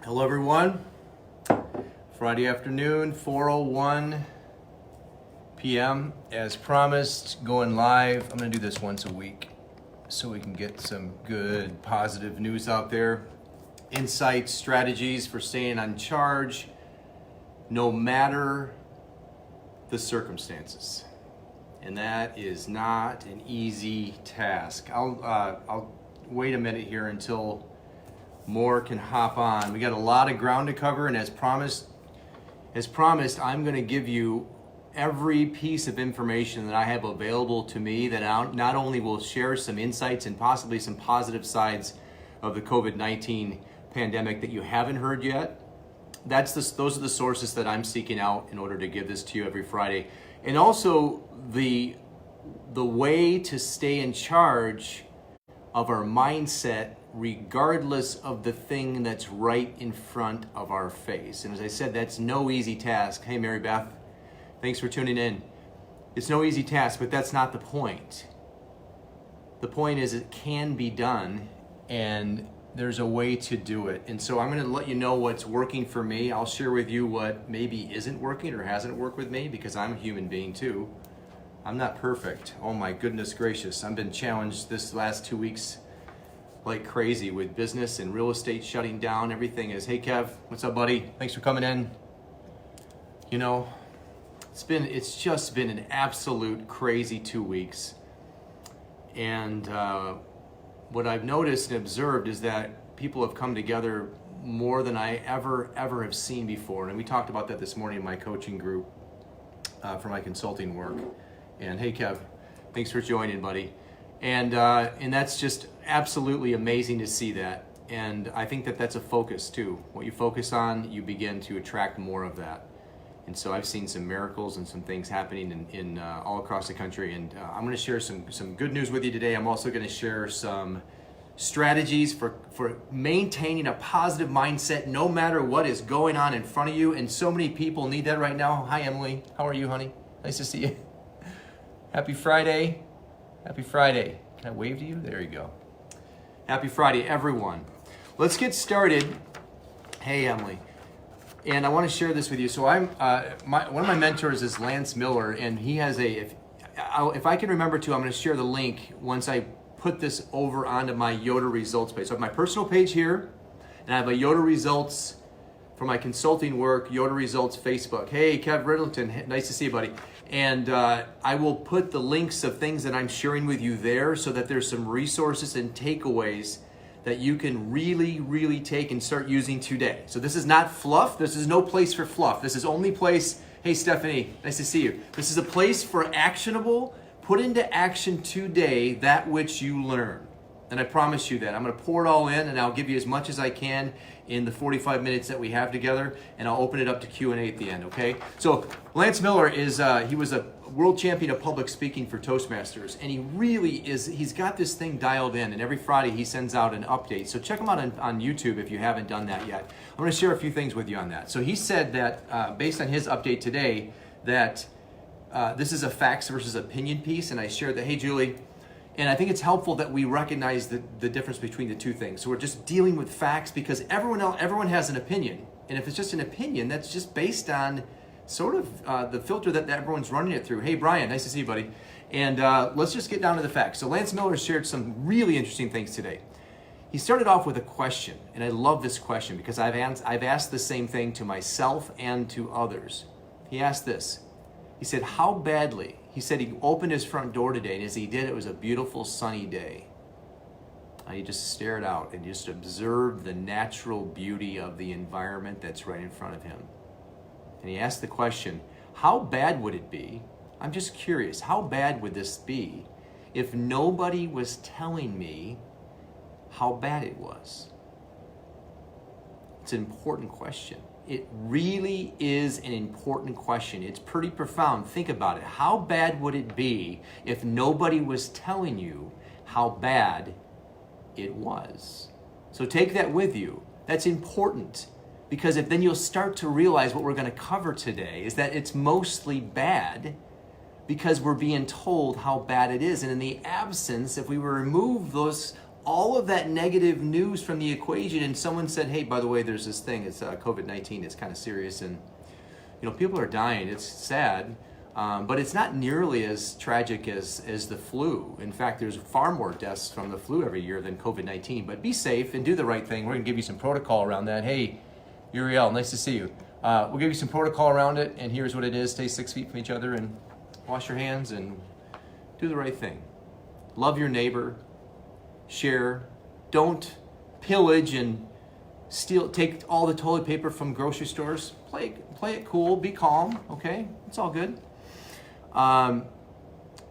Hello everyone. Friday afternoon, 4:01 p.m. As promised, going live. I'm going to do this once a week so we can get some good positive news out there. Insights, strategies for staying on charge no matter the circumstances. And that is not an easy task. I'll wait a minute here until more can hop on. We got a lot of ground to cover, and as promised, I'm going to give you every piece of information that I have available to me that not only will share some insights and possibly some positive sides of the COVID-19 pandemic that you haven't heard yet. Those are the sources that I'm seeking out in order to give this to you every Friday. And also the way to stay in charge of our mindset regardless of the thing that's right in front of our face. And as I said, that's no easy task. Hey, Mary Beth, thanks for tuning in. It's no easy task, but that's not the point. The point is it can be done, and there's a way to do it. And so I'm going to let you know what's working for me. I'll share with you what maybe isn't working or hasn't worked with me, because I'm a human being too. I'm not perfect. Oh my goodness gracious. I've been challenged this last 2 weeks like crazy with business and real estate shutting down. Everything is, hey Kev, what's up buddy? Thanks for coming in. You know, it's just been an absolute crazy 2 weeks. And what I've noticed and observed is that people have come together more than I ever have seen before. And we talked about that this morning in my coaching group for my consulting work. And hey Kev, thanks for joining buddy. And that's just absolutely amazing to see that. And I think that that's a focus too. What you focus on, you begin to attract more of that. And so I've seen some miracles and some things happening in all across the country. And I'm going to share some good news with you today. I'm also going to share some strategies for maintaining a positive mindset no matter what is going on in front of you. And so many people need that right now. Hi Emily, how are you honey? Nice to see you. Happy Friday. Happy Friday. Can I wave to you? There you go. Happy Friday, everyone. Let's get started. Hey, Emily. And I want to share this with you. So one of my mentors is Lance Miller, and he has if I can remember to, I'm going to share the link once I put this over onto my Yoda results page. So I have my personal page here, and I have a Yoda results for my consulting work, Yoda results Facebook. Hey, Kev Riddleton, nice to see you, buddy. And I will put the links of things that I'm sharing with you there so that there's some resources and takeaways that you can really take and start using today. So this is not fluff. This is no place for fluff. This is only place, hey Stephanie, nice to see you. This is a place for actionable, put into action today that which you learn. And I promise you that. I'm going to pour it all in, and I'll give you as much as I can in the 45 minutes that we have together, and I'll open it up to Q&A at the end, okay? So Lance Miller he was a world champion of public speaking for Toastmasters, and he really is, he's got this thing dialed in, and every Friday he sends out an update. So check him out on YouTube if you haven't done that yet. I'm going to share a few things with you on that. So he said that, based on his update today, that this is a facts versus opinion piece, and I shared that, hey Julie, and I think it's helpful that we recognize the difference between the two things. So we're just dealing with facts because everyone has an opinion. And if it's just an opinion, that's just based on sort of the filter that everyone's running it through. Hey, Brian, nice to see you, buddy. And let's just get down to the facts. So Lance Miller shared some really interesting things today. He started off with a question, and I love this question because I've asked the same thing to myself and to others. He asked this. He said, how badly? He said he opened his front door today, and as he did, it was a beautiful sunny day. And he just stared out and just observed the natural beauty of the environment that's right in front of him. And he asked the question, how bad would it be? I'm just curious, how bad would this be if nobody was telling me how bad it was? It's an important question. It really is an important question. It's pretty profound. Think about it. How bad would it be if nobody was telling you how bad it was? So take that with you. That's important because then you'll start to realize what we're going to cover today is that it's mostly bad because we're being told how bad it is. And in the absence, if we remove all of that negative news from the equation, and someone said, hey, by the way, there's this thing, it's COVID-19, it's kind of serious, and people are dying, it's sad, but it's not nearly as tragic as the flu. In fact, there's far more deaths from the flu every year than COVID-19, but be safe and do the right thing. We're gonna give you some protocol around that. Hey, Uriel, nice to see you. We'll give you some protocol around it, and here's what it is. Stay 6 feet from each other and wash your hands and do the right thing. Love your neighbor, share, don't pillage and steal, take all the toilet paper from grocery stores. Play it cool, be calm, okay? It's all good.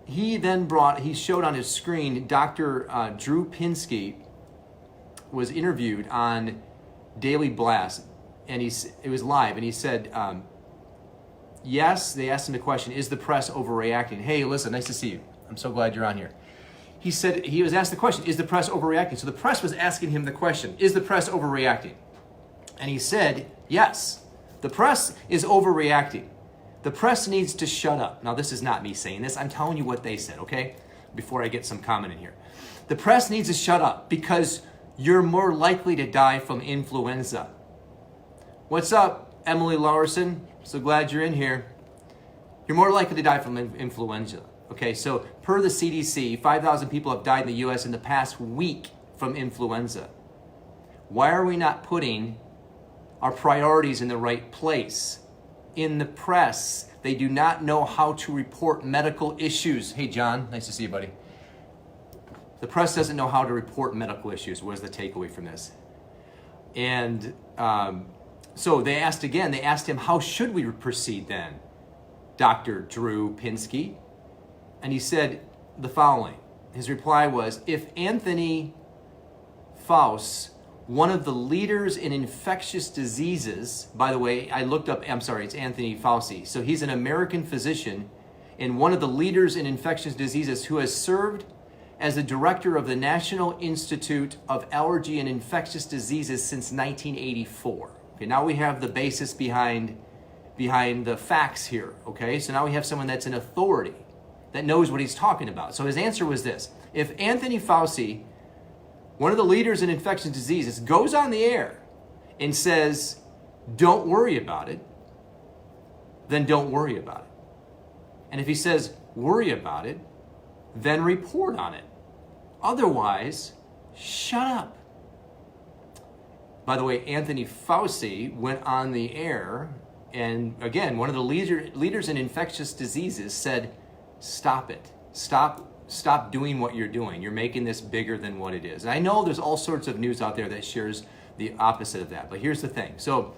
He showed on his screen, Dr. Drew Pinsky was interviewed on Daily Blast, and it was live, and he said, yes, they asked him the question, is the press overreacting? Hey, listen, nice to see you. I'm so glad you're on here. He said, he was asked the question, is the press overreacting? So the press was asking him the question, is the press overreacting? And he said, yes, the press is overreacting. The press needs to shut up. Now, this is not me saying this. I'm telling you what they said, okay? Before I get some comment in here. The press needs to shut up because you're more likely to die from influenza. What's up, Emily Lawerson? So glad you're in here. You're more likely to die from influenza. Okay, so per the CDC, 5,000 people have died in the U.S. in the past week from influenza. Why are we not putting our priorities in the right place? In the press, they do not know how to report medical issues. Hey, John, nice to see you, buddy. The press doesn't know how to report medical issues. What is the takeaway from this? And so they asked him, how should we proceed then, Dr. Drew Pinsky? And he said the following. His reply was, if Anthony Fauci, one of the leaders in infectious diseases, by the way, it's Anthony Fauci. So he's an American physician and one of the leaders in infectious diseases who has served as the director of the National Institute of Allergy and Infectious Diseases since 1984. Okay, now we have the basis behind the facts here, okay? So now we have someone that's an authority that knows what he's talking about. So his answer was this: if Anthony Fauci, one of the leaders in infectious diseases, goes on the air and says, don't worry about it, then don't worry about it. And if he says, worry about it, then report on it. Otherwise, shut up. By the way, Anthony Fauci went on the air, and again, one of the leaders in infectious diseases said, stop it. Stop doing what you're doing. You're making this bigger than what it is. And I know there's all sorts of news out there that shares the opposite of that, but here's the thing. So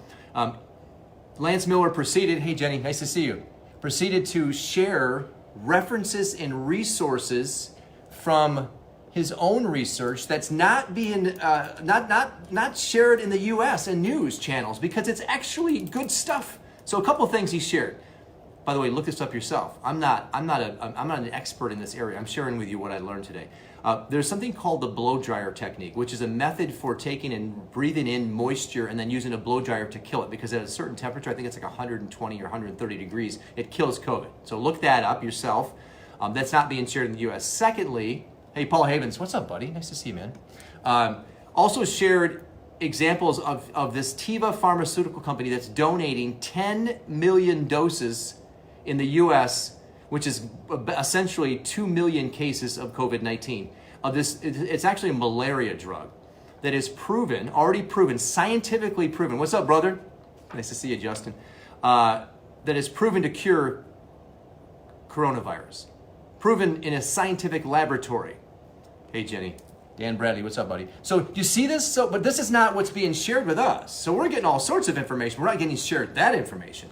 Lance Miller proceeded, hey Jenny, nice to see you, proceeded to share references and resources from his own research that's not being not shared in the U.S. and news channels because it's actually good stuff. So a couple of things he shared. By the way, look this up yourself. I'm not an expert in this area. I'm sharing with you what I learned today. There's something called the blow dryer technique, which is a method for taking and breathing in moisture and then using a blow dryer to kill it, because at a certain temperature, I think it's like 120 or 130 degrees, it kills COVID. So look that up yourself. That's not being shared in the U.S. Secondly, hey, Paul Havens, what's up, buddy? Nice to see you, man. Also shared examples of this Teva pharmaceutical company that's donating 10 million doses in the U.S., which is essentially 2 million cases of COVID-19. Of this, it's actually a malaria drug that is already proven, scientifically proven. What's up, brother? Nice to see you, Justin. That is proven to cure coronavirus. Proven in a scientific laboratory. Hey, Jenny. Dan Bradley, what's up, buddy? So do you see this? But this is not what's being shared with us. So we're getting all sorts of information. We're not getting shared that information.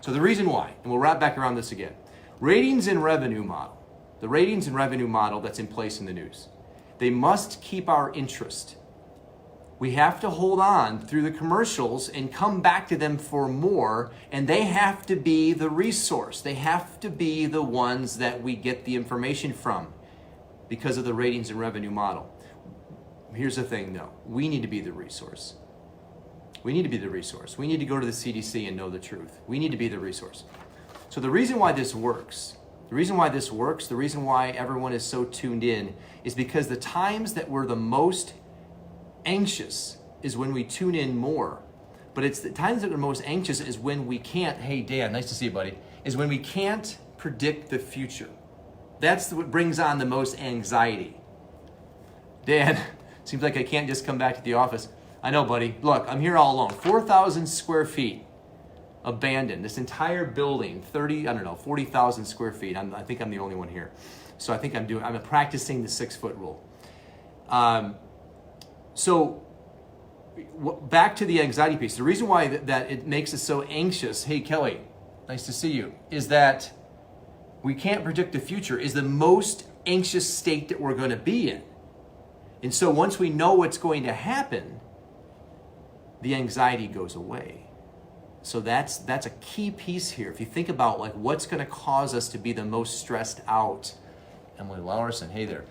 So the reason why, and we'll wrap back around this again, ratings and revenue model, the ratings and revenue model that's in place in the news, they must keep our interest. We have to hold on through the commercials and come back to them for more, and they have to be the resource. They have to be the ones that we get the information from because of the ratings and revenue model. Here's the thing though, we need to be the resource. We need to be the resource. We need to go to the CDC and know the truth. We need to be the resource. So the reason why this works, The reason why this works, the reason why everyone is so tuned in, is because the times that we're the most anxious is when we tune in more. But it's the times that we're most anxious is when we can't, hey Dan, nice to see you, buddy, is when we can't predict the future. That's what brings on the most anxiety. Dan, seems like I can't just come back to the office. I know, buddy. Look, I'm here all alone. 4,000 square feet abandoned. This entire building, 40,000 square feet. I think I'm the only one here. So I think I'm practicing the 6-foot rule. So back to the anxiety piece. The reason why that it makes us so anxious, hey Kelly, nice to see you, is that we can't predict the future, is the most anxious state that we're going to be in. And so once we know what's going to happen, the anxiety goes away. So that's a key piece here. If you think about like what's going to cause us to be the most stressed out, Emily Lowerson, hey there,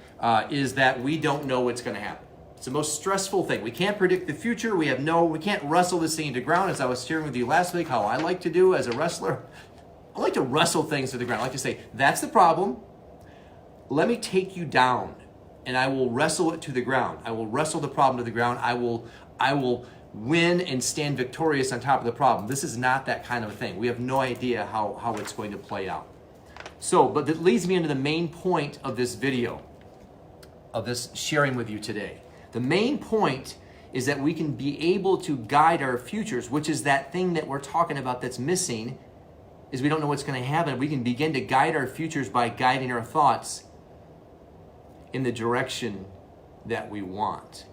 is that we don't know what's going to happen. It's the most stressful thing. We can't predict the future. We can't wrestle this thing to ground. As I was sharing with you last week, how I like to do as a wrestler, I like to wrestle things to the ground. I like to say, that's the problem. Let me take you down, and I will wrestle it to the ground. I will wrestle the problem to the ground. I will win and stand victorious on top of the problem. This is not that kind of a thing. We have no idea how it's going to play out. So, but that leads me into the main point of this video, of this sharing with you today. The main point is that we can be able to guide our futures, which is that thing that we're talking about that's missing, is we don't know what's going to happen. We can begin to guide our futures by guiding our thoughts in the direction that we want.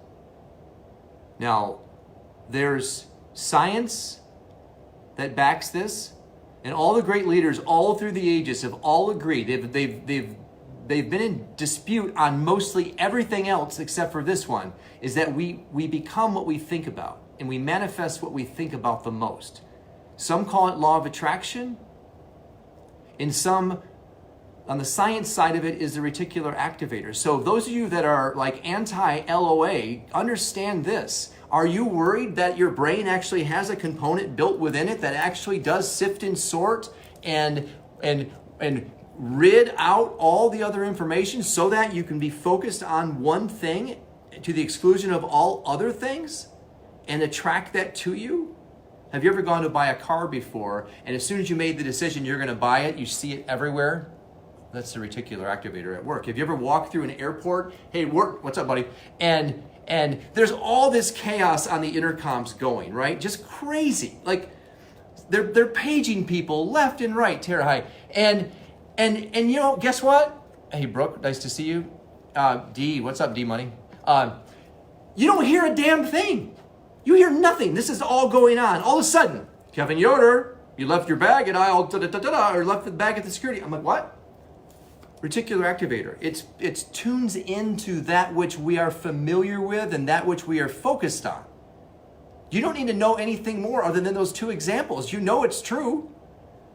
Now, there's science that backs this, and all the great leaders all through the ages have all agreed. They've been in dispute on mostly everything else except for this one, is that we become what we think about, and we manifest what we think about the most. Some call it law of attraction, and some, on the science side of it, is the reticular activator. So those of you that are like anti-LOA, understand this. Are you worried that your brain actually has a component built within it that actually does sift and sort and rid out all the other information so that you can be focused on one thing to the exclusion of all other things and attract that to you? Have you ever gone to buy a car before, and as soon as you made the decision you're going to buy it, you see it everywhere? That's the reticular activator at work. Have you ever walked through an airport? Hey, work, what's up, buddy? And there's all this chaos on the intercoms going, right? Just crazy. Like they're paging people left and right, Tara, hi. And you know, guess what? Hey, Brooke, nice to see you. D, what's up, D Money? You don't hear a damn thing. You hear nothing. This is all going on. All of a sudden, Kevin Yoder, you left your bag at aisle or left the bag at the security. I'm like, what? Reticular activator. It tunes into that which we are familiar with and that which we are focused on. You don't need to know anything more other than those two examples. You know it's true.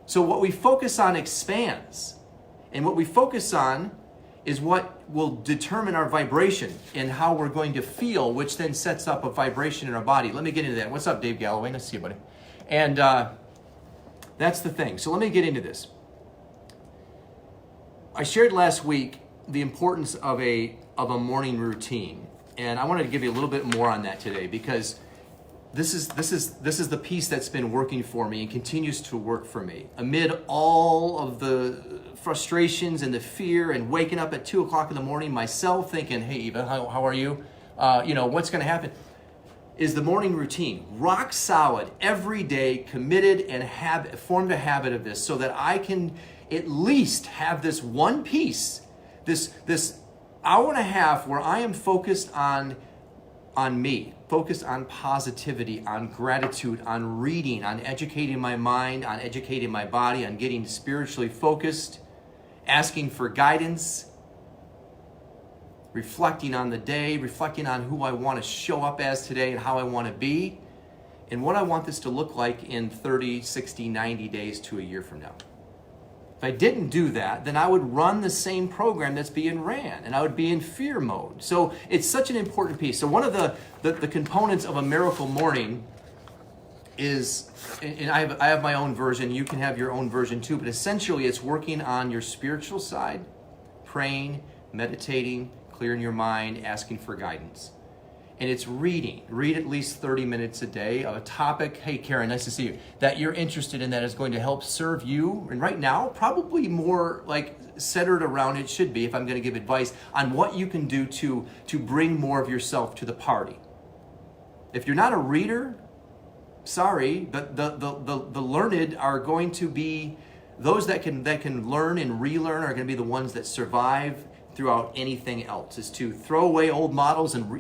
So what we focus on expands. And what we focus on is what will determine our vibration and how we're going to feel, which then sets up a vibration in our body. Let me get into that. What's up, Dave Galloway? Nice to see you, buddy. And that's the thing. So let me get into this. I shared last week the importance of a morning routine, and I wanted to give you a little bit more on that today because this is the piece that's been working for me and continues to work for me amid all of the frustrations and the fear and waking up at 2 o'clock in the morning myself thinking, hey Eva, how are you? What's going to happen? Is the morning routine rock solid every day, committed and formed a habit of this so that I can at least have this one piece, this hour and a half where I am focused on me, focused on positivity, on gratitude, on reading, on educating my mind, on educating my body, on getting spiritually focused, asking for guidance, reflecting on the day, reflecting on who I want to show up as today and how I want to be, and what I want this to look like in 30, 60, 90 days to a year from now. If I didn't do that, then I would run the same program that's being ran, and I would be in fear mode. So it's such an important piece. So one of the components of a miracle morning is, and I have my own version, you can have your own version too, but essentially it's working on your spiritual side, praying, meditating, clearing your mind, asking for guidance. And it's reading. Read at least 30 minutes a day of a topic, hey Karen, nice to see you, that you're interested in, that is going to help serve you. And right now, probably more like centered around, it should be, if I'm going to give advice, on what you can do to bring more of yourself to the party. If you're not a reader, sorry, but the learned are going to be, those that can learn and relearn are going to be the ones that survive throughout anything else, is to throw away old models and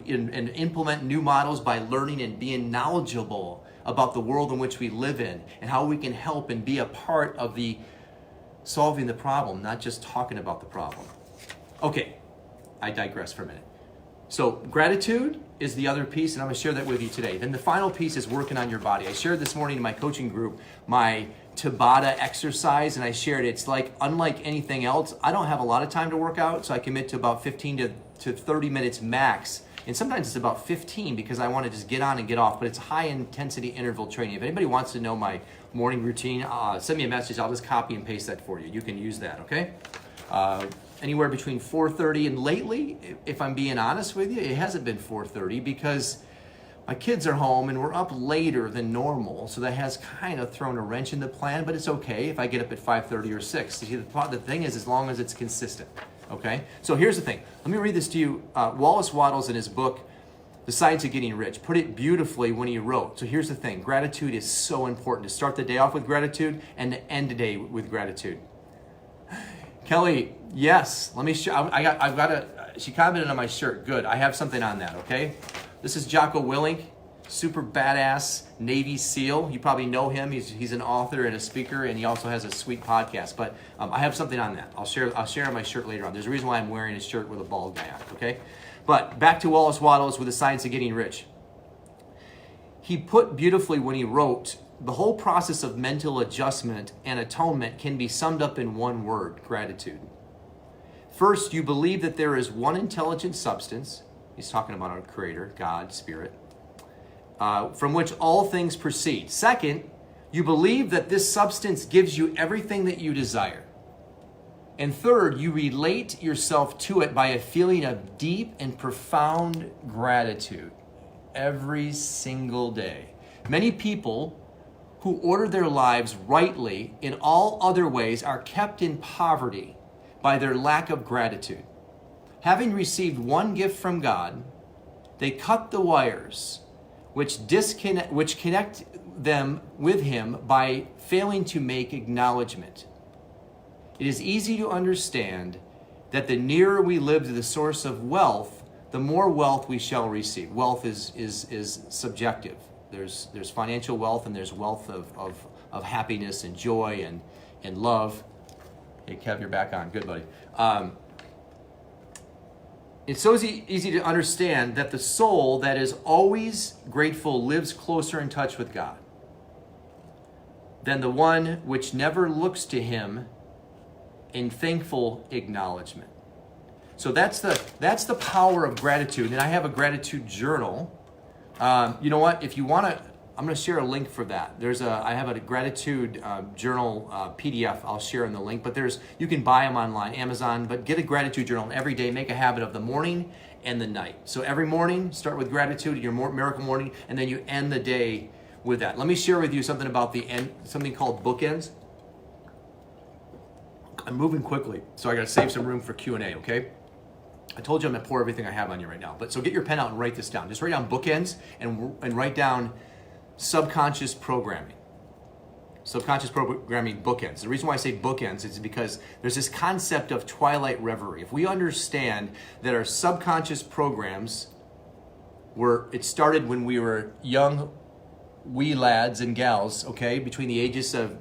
implement new models by learning and being knowledgeable about the world in which we live in and how we can help and be a part of the solving the problem, not just talking about the problem. Okay, I digress for a minute. So gratitude is the other piece, and I'm going to share that with you today. Then the final piece is working on your body. I shared this morning in my coaching group my Tabata exercise, and I shared it's like unlike anything else. I don't have a lot of time to work out, so I commit to about 15 to 30 minutes max. And sometimes it's about 15 because I want to just get on and get off, but it's high intensity interval training. If anybody wants to know my morning routine, send me a message. I'll just copy and paste that for you. You can use that, okay? Anywhere between 4:30, and lately, if I'm being honest with you, it hasn't been 4:30 because my kids are home and we're up later than normal, so that has kind of thrown a wrench in the plan, but it's okay if I get up at 5:30 or 6. See, the thing is, as long as it's consistent, okay? So here's the thing. Let me read this to you. Wallace Wattles, in his book, The Science of Getting Rich, put it beautifully when he wrote. So here's the thing. Gratitude is so important. To start the day off with gratitude and to end the day with gratitude. Kelly, yes. Let me show. She commented on my shirt. Good. I have something on that, okay? This is Jocko Willink, super badass Navy SEAL. You probably know him. He's an author and a speaker, and he also has a sweet podcast. But I have something on that. I'll share on my shirt later on. There's a reason why I'm wearing a shirt with a bald guy on it, okay? But back to Wallace Wattles with The Science of Getting Rich. He put beautifully when he wrote, the whole process of mental adjustment and atonement can be summed up in one word: gratitude. First, you believe that there is one intelligent substance. He's talking about our Creator, God, Spirit, from which all things proceed. Second, you believe that this substance gives you everything that you desire. And third, you relate yourself to it by a feeling of deep and profound gratitude every single day. Many people who order their lives rightly in all other ways are kept in poverty by their lack of gratitude. Having received one gift from God, they cut the wires which connect them with Him by failing to make acknowledgement. It is easy to understand that the nearer we live to the source of wealth, the more wealth we shall receive. Wealth is subjective. There's financial wealth, and there's wealth of happiness and joy and love. Hey, Kev, you're back on. Good, buddy. It's so easy to understand that the soul that is always grateful lives closer in touch with God than the one which never looks to Him in thankful acknowledgement. So that's the power of gratitude. And I have a gratitude journal. You know what? If you want to, I'm going to share a link for that. I have a gratitude journal PDF. I'll share in the link. But you can buy them online, Amazon. But get a gratitude journal and every day. Make a habit of the morning and the night. So every morning, start with gratitude, your miracle morning, and then you end the day with that. Let me share with you something about something called bookends. I'm moving quickly, so I got to save some room for Q&A. Okay. I told you I'm going to pour everything I have on you right now. So get your pen out and write this down. Just write down bookends and write down subconscious programming. Subconscious programming bookends. The reason why I say bookends is because there's this concept of Twilight Reverie. If we understand that our subconscious programs it started when we were young wee lads and gals, okay, between the ages of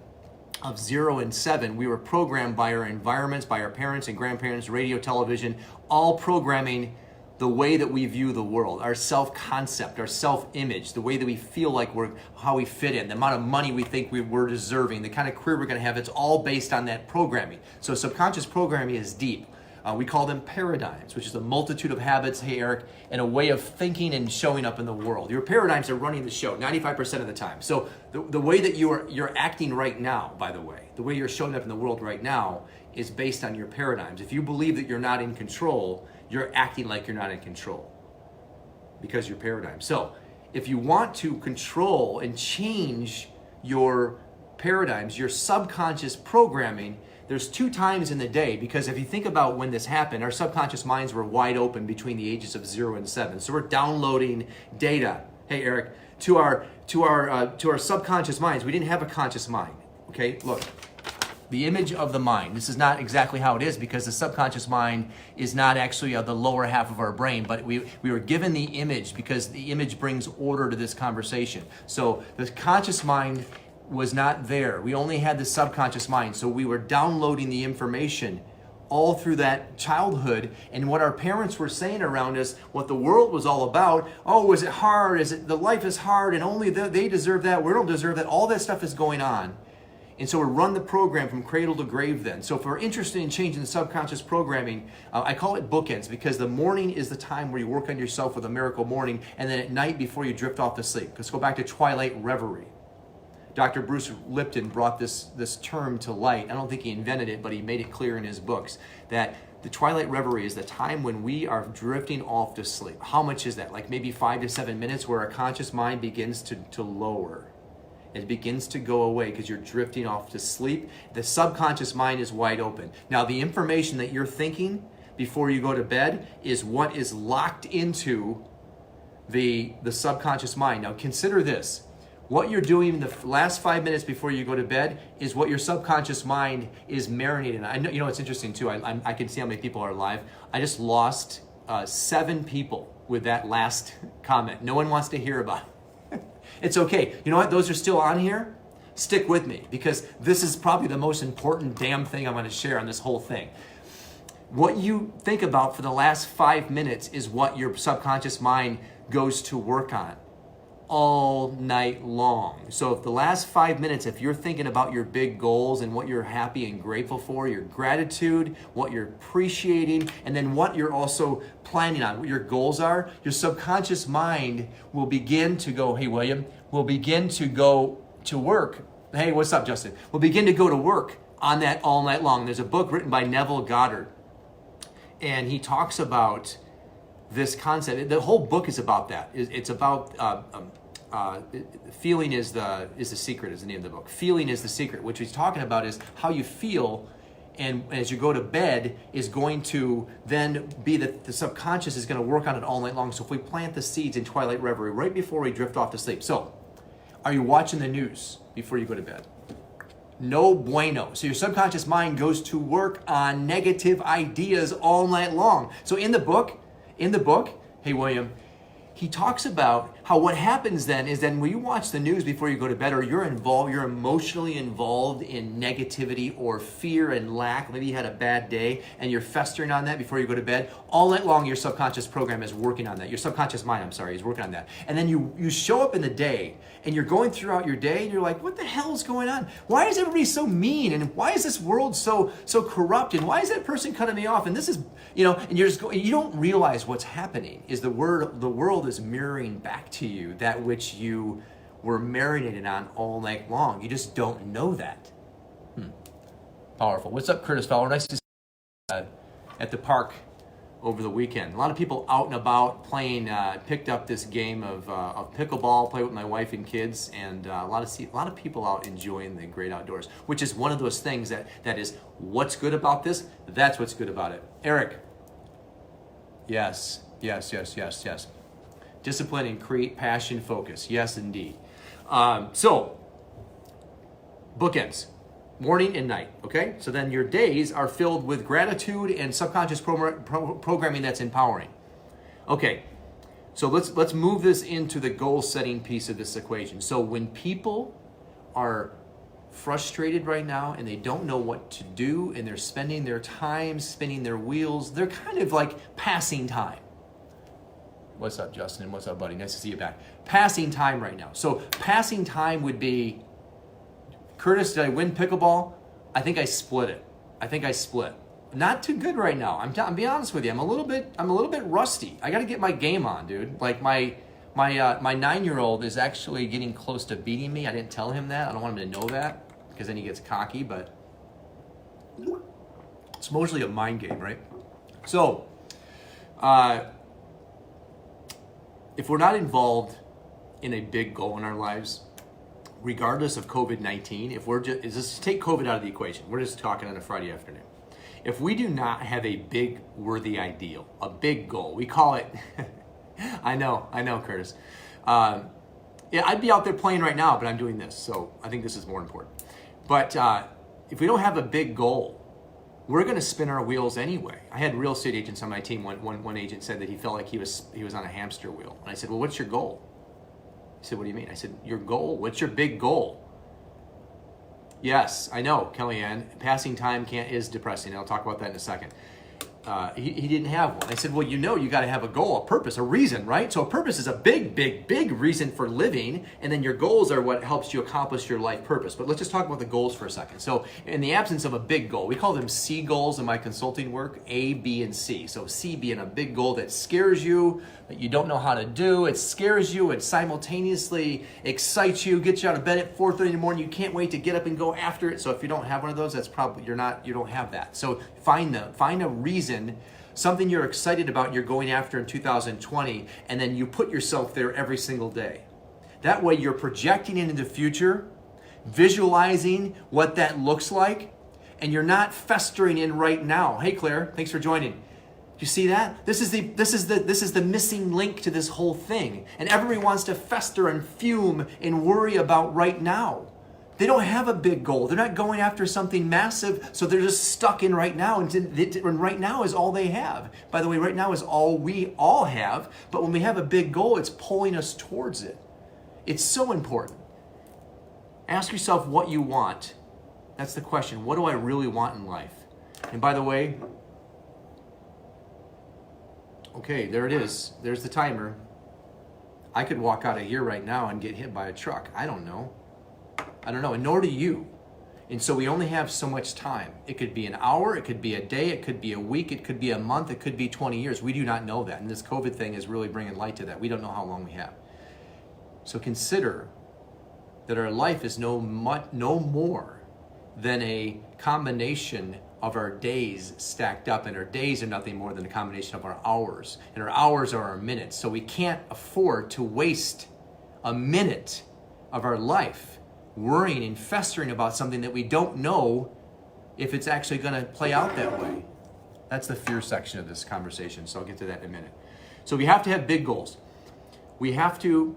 0 and 7, we were programmed by our environments, by our parents and grandparents, radio, television, all programming the way that we view the world, our self-concept, our self-image, the way that we feel like how we fit in, the amount of money we think we're deserving, the kind of career we're going to have. It's all based on that programming. So subconscious programming is deep. We call them paradigms, which is a multitude of habits, hey Eric, and a way of thinking and showing up in the world. Your paradigms are running the show 95% of the time. So the way that you're acting right now, by the way, the way you're showing up in the world right now is based on your paradigms. If you believe that you're not in control, you're acting like you're not in control because your paradigm. So if you want to control and change your paradigms, your subconscious programming, there's 2 times in the day, because if you think about when this happened, our subconscious minds were wide open between the ages of 0 and 7. So we're downloading data, hey Eric, to our subconscious minds. We didn't have a conscious mind. Okay, look, the image of the mind. This is not exactly how it is, because the subconscious mind is not actually the lower half of our brain, but we were given the image because the image brings order to this conversation. So the conscious mind was not there. We only had the subconscious mind. So we were downloading the information all through that childhood, and what our parents were saying around us, what the world was all about. Oh, is it hard? Is it the life is hard and only they deserve that? We don't deserve that. All that stuff is going on. And so we run the program from cradle to grave then. So if we're interested in changing the subconscious programming, I call it bookends, because the morning is the time where you work on yourself with a miracle morning, and then at night before you drift off to sleep. Let's go back to Twilight Reverie. Dr. Bruce Lipton brought this term to light. I don't think he invented it, but he made it clear in his books that the Twilight Reverie is the time when we are drifting off to sleep. How much is that? Like maybe 5 to 7 minutes, where our conscious mind begins to lower. It begins to go away because you're drifting off to sleep. The subconscious mind is wide open. Now, the information that you're thinking before you go to bed is what is locked into the subconscious mind. Now, consider this. What you're doing in the last 5 minutes before you go to bed is what your subconscious mind is marinating. I know, you know, it's interesting too. I can see how many people are live. I just lost 7 people with that last comment. No one wants to hear about it. It's okay. You know what? Those are still on here. Stick with me, because this is probably the most important damn thing I'm going to share on this whole thing. What you think about for the last 5 minutes is what your subconscious mind goes to work on all night long. So if the last 5 minutes, if you're thinking about your big goals and what you're happy and grateful for, your gratitude, what you're appreciating, and then what you're also planning on, what your goals are, your subconscious mind will begin to go, hey William, will begin to go to work. Hey, what's up, Justin? We'll begin to go to work on that all night long. There's a book written by Neville Goddard, and he talks about this concept. The whole book is about that. It's about feeling is the secret is the name of the book. Feeling is the secret. What he's talking about is how you feel, and as you go to bed is going to then be that the subconscious is going to work on it all night long. So if we plant the seeds in Twilight Reverie right before we drift off to sleep. So are you watching the news before you go to bed? No bueno. So your subconscious mind goes to work on negative ideas all night long. So in the book, hey William, he talks about how what happens then is then when you watch the news before you go to bed, or you're emotionally involved in negativity or fear and lack. Maybe you had a bad day and you're festering on that before you go to bed. All night long, your subconscious program is working on that. Your subconscious mind, is working on that. And then you show up in the day and you're going throughout your day and you're like, what the hell is going on? Why is everybody so mean? And why is this world so corrupt? And why is that person cutting me off? And this is, and you're just going, you don't realize what's happening is the world is mirroring back to you that which you were marinated on all night long. You just don't know that. Powerful. What's up, Curtis Fowler? Nice to see you at the park over the weekend. A lot of people out and about playing. Picked up this game of pickleball. Play with my wife and kids, and a lot of people out enjoying the great outdoors. Which is one of those things that is what's good about this. That's what's good about it. Eric. Yes. Discipline and create passion, focus. Yes, indeed. So, bookends, morning and night, okay? So then your days are filled with gratitude and subconscious programming that's empowering. Okay, so let's move this into the goal-setting piece of this equation. So when people are frustrated right now and they don't know what to do and they're spending their time spinning their wheels, they're kind of like passing time. What's up, Justin? What's up, buddy? Nice to see you back. Passing time right now. So passing time would be, Curtis, did I win pickleball? I think I split it. Not too good right now. I'm being honest with you. I'm a little bit rusty. I got to get my game on, dude. Like my 9-year-old is actually getting close to beating me. I didn't tell him that. I don't want him to know that because then he gets cocky, but it's mostly a mind game, right? So, if we're not involved in a big goal in our lives, regardless of COVID-19, if we're just take COVID out of the equation, we're just talking on a Friday afternoon. If we do not have a big worthy ideal, a big goal, we call it, I know, Curtis. Yeah, I'd be out there playing right now, but I'm doing this, so I think this is more important. But if we don't have a big goal, we're going to spin our wheels anyway. I had real estate agents on my team. One agent said that he felt like he was on a hamster wheel. And I said, well, what's your goal? He said, what do you mean? I said, your goal. What's your big goal? Yes, I know, Kellyanne. Passing time is depressing. I'll talk about that in a second. He didn't have one. I said, well, you got to have a goal, a purpose, a reason, right? So a purpose is a big, big, big reason for living, and then your goals are what helps you accomplish your life purpose. But let's just talk about the goals for a second. So in the absence of a big goal, we call them C goals in my consulting work, A, B, and C. So C being a big goal that scares you, that you don't know how to do. It scares you, it simultaneously excites you, gets you out of bed at 4:30 in the morning. You can't wait to get up and go after it. So if you don't have one of those, that's probably you don't have that. So find a reason, something you're excited about, you're going after in 2020, and then you put yourself there every single day. That way you're projecting into the future, visualizing what that looks like, and you're not festering in right now. Hey Claire, thanks for joining. You see that? This is the missing link to this whole thing. And everybody wants to fester and fume and worry about right now. They don't have a big goal. They're not going after something massive, so they're just stuck in right now. And right now is all they have. By the way, right now is all we all have. But when we have a big goal, it's pulling us towards it. It's so important. Ask yourself what you want. That's the question. What do I really want in life? And by the way, okay, there it is. There's the timer. I could walk out of here right now and get hit by a truck. I don't know, and nor do you. And so we only have so much time. It could be an hour, it could be a day, it could be a week, it could be a month, it could be 20 years. We do not know that. And this COVID thing is really bringing light to that. We don't know how long we have. So consider that our life is no more than a combination of our days stacked up, and our days are nothing more than a combination of our hours, and our hours are our minutes. So we can't afford to waste a minute of our life worrying and festering about something that we don't know if it's actually going to play out that way. That's the fear section of this conversation, so I'll get to that in a minute. So we have to have big goals. We have to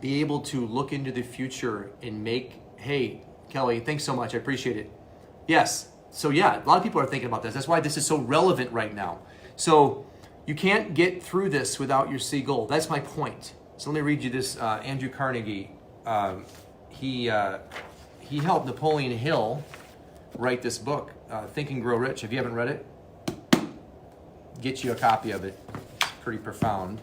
be able to look into the future and make, hey, Kelly, thanks so much, I appreciate it. Yes. So yeah, a lot of people are thinking about this. That's why this is so relevant right now. So you can't get through this without your C goal. That's my point. So let me read you this. Andrew Carnegie, he helped Napoleon Hill write this book, Think and Grow Rich. If you haven't read it, get you a copy of it. It's pretty profound.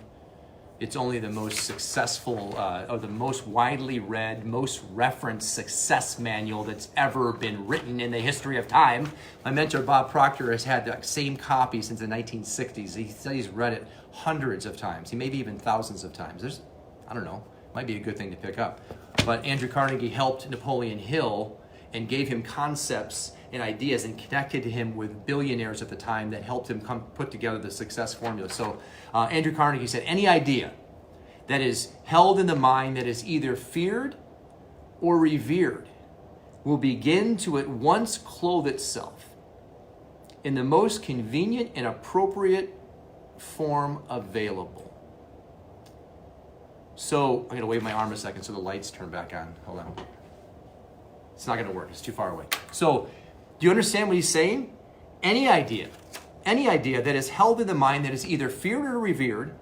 It's only the most successful, or the most widely read, most referenced success manual that's ever been written in the history of time. My mentor, Bob Proctor, has had the same copy since the 1960s. He said he's read it hundreds of times. He maybe even thousands of times. I don't know, might be a good thing to pick up. But Andrew Carnegie helped Napoleon Hill and gave him concepts and ideas and connected him with billionaires at the time that helped him put together the success formula. So Andrew Carnegie said, any idea that is held in the mind that is either feared or revered will begin to at once clothe itself in the most convenient and appropriate form available. So I'm going to wave my arm a second so the lights turn back on. Hold on. It's not going to work. It's too far away. So do you understand what he's saying? Any idea that is held in the mind that is either feared or revered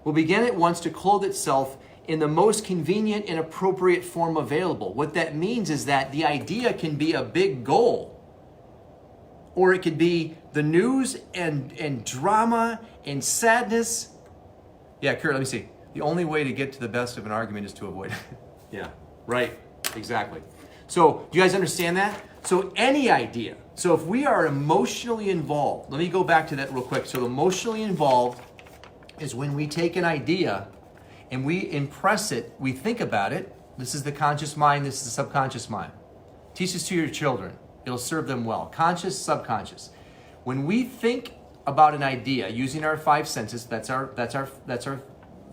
will begin at once to clothe itself in the most convenient and appropriate form available. What that means is that the idea can be a big goal, or it could be the news and drama and sadness. Yeah, Kurt, let me see. The only way to get to the best of an argument is to avoid it. Yeah, right, exactly. So do you guys understand that? So any idea. So if we are emotionally involved, let me go back to that real quick. So emotionally involved is when we take an idea and we impress it, we think about it. This is the conscious mind, this is the subconscious mind. Teach this to your children. It'll serve them well. Conscious, subconscious. When we think about an idea using our five senses, that's our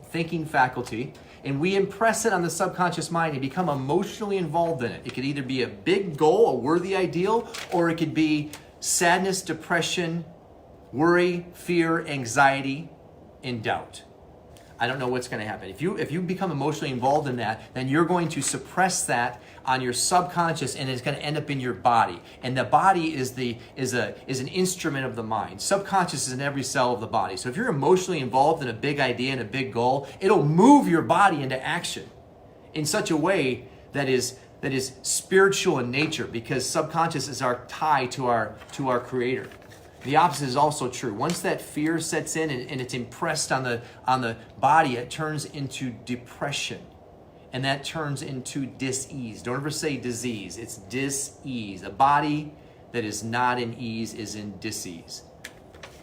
thinking faculty, and we impress it on the subconscious mind and become emotionally involved in it. It could either be a big goal, a worthy ideal, or it could be sadness, depression, worry, fear, anxiety, and doubt. I don't know what's going to happen. If you become emotionally involved in that, then you're going to suppress that on your subconscious, and it's going to end up in your body. And the body is an instrument of the mind. Subconscious is in every cell of the body. So if you're emotionally involved in a big idea and a big goal, it'll move your body into action in such a way that is spiritual in nature, because subconscious is our tie to our Creator. The opposite is also true. Once that fear sets in and it's impressed on the body, it turns into depression. And that turns into dis-ease. Don't ever say disease. It's dis-ease. A body that is not in ease is in dis-ease.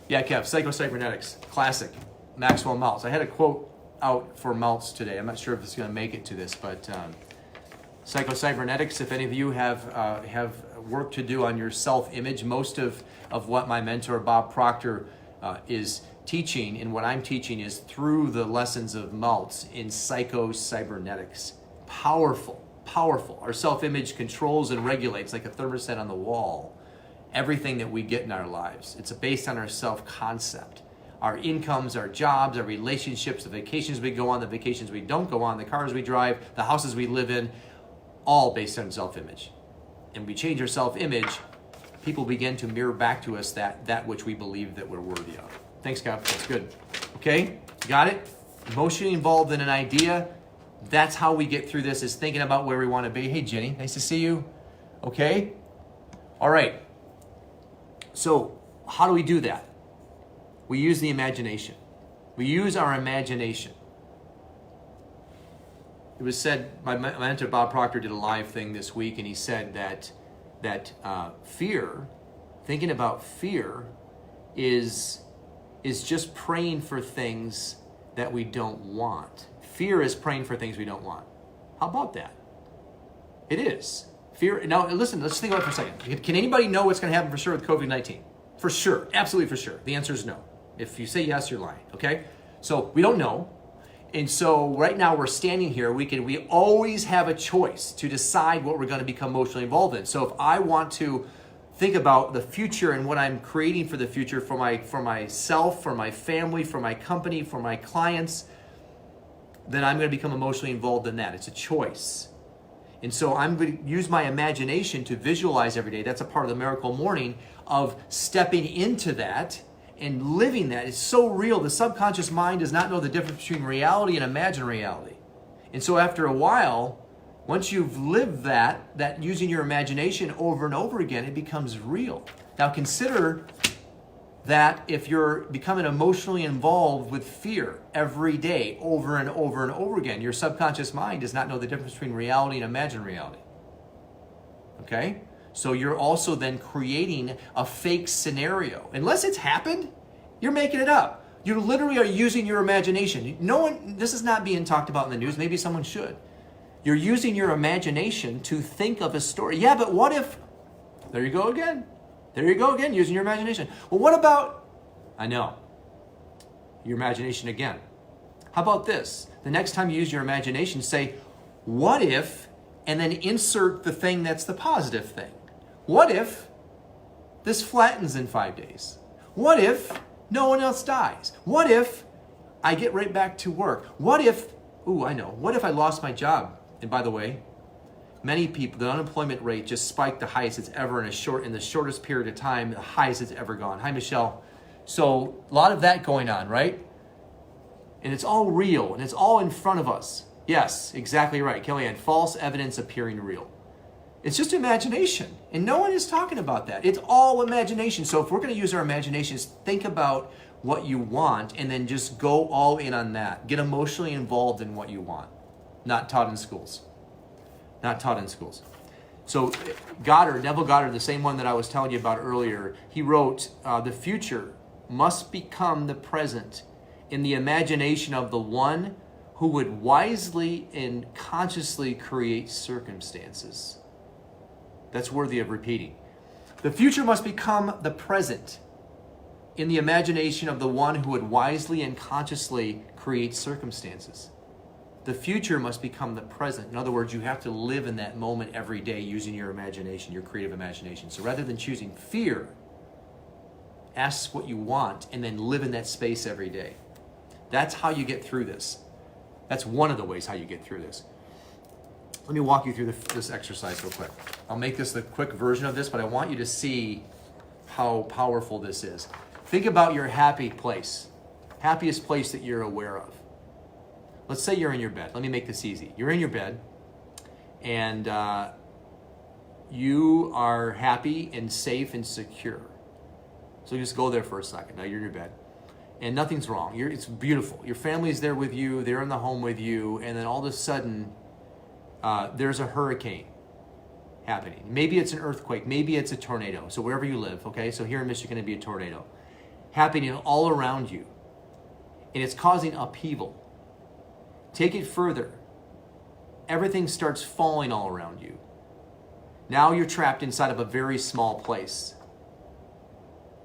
Yeah, Kev, psycho-cybernetics, classic. Maxwell Maltz. I had a quote out for Maltz today. I'm not sure if it's going to make it to this, but psycho-cybernetics, if any of you have work to do on your self-image, most of what my mentor Bob Proctor is teaching and what I'm teaching is through the lessons of Maltz in psycho-cybernetics. Powerful, powerful. Our self-image controls and regulates like a thermostat on the wall everything that we get in our lives. It's based on our self-concept. Our incomes, our jobs, our relationships, the vacations we go on, the vacations we don't go on, the cars we drive, the houses we live in, all based on self-image. And we change our self-image, people begin to mirror back to us that which we believe that we're worthy of. Thanks, God. That's good. Okay, got it? Emotionally involved in an idea. That's how we get through this, is thinking about where we want to be. Hey, Jenny, nice to see you. Okay? All right. So how do we do that? We use the imagination. We use our imagination. It was said, my mentor Bob Proctor did a live thing this week, and he said that fear, thinking about fear, is just praying for things that we don't want. Fear is praying for things we don't want. How about that? It is. Fear. Now, listen, let's think about it for a second. Can anybody know what's going to happen for sure with COVID-19? For sure. Absolutely for sure. The answer is no. If you say yes, you're lying. Okay? So we don't know. And so right now we're standing here. We always have a choice to decide what we're going to become emotionally involved in. So if I want to think about the future and what I'm creating for the future for myself, for my family, for my company, for my clients, then I'm going to become emotionally involved in that. It's a choice. And so I'm going to use my imagination to visualize every day. That's a part of the miracle morning of stepping into that and living that. It's so real. The subconscious mind does not know the difference between reality and imagined reality. And so after a while, once you've lived that using your imagination over and over again, it becomes real. Now consider that if you're becoming emotionally involved with fear every day, over and over and over again, your subconscious mind does not know the difference between reality and imagined reality. Okay? So you're also then creating a fake scenario. Unless it's happened, you're making it up. You literally are using your imagination. This is not being talked about in the news. Maybe someone should. You're using your imagination to think of a story. Yeah, but what if, there you go again. There you go again, using your imagination. Well, what about, I know, your imagination again. How about this? The next time you use your imagination, say, what if, and then insert the thing that's the positive thing. What if this flattens in 5 days? What if no one else dies? What if I get right back to work? What if, what if I lost my job? And by the way, many people, the unemployment rate just spiked the highest it's ever in the shortest period of time, the highest it's ever gone. Hi, Michelle. So a lot of that going on, right? And it's all real, and it's all in front of us. Yes, exactly right. Kellyanne, false evidence appearing real. It's just imagination, and no one is talking about that. It's all imagination. So if we're going to use our imaginations, think about what you want, and then just go all in on that. Get emotionally involved in what you want. Not taught in schools. Not taught in schools. So Neville Goddard, the same one that I was telling you about earlier, he wrote, the future must become the present in the imagination of the one who would wisely and consciously create circumstances. That's worthy of repeating. The future must become the present in the imagination of the one who would wisely and consciously create circumstances. The future must become the present. In other words, you have to live in that moment every day using your imagination, your creative imagination. So rather than choosing fear, ask what you want and then live in that space every day. That's how you get through this. That's one of the ways how you get through this. Let me walk you through this exercise real quick. I'll make this the quick version of this, but I want you to see how powerful this is. Think about your happiest place that you're aware of. Let's say you're in your bed. Let me make this easy. You're in your bed, and you are happy and safe and secure. So just go there for a second. Now you're in your bed, and nothing's wrong. It's beautiful. Your family's there with you. They're in the home with you, and then all of a sudden, there's a hurricane happening. Maybe it's an earthquake. Maybe it's a tornado. So wherever you live, okay? So here in Michigan, it'd be a tornado happening all around you, and it's causing upheaval. Take it further. Everything starts falling all around you. Now you're trapped inside of a very small place.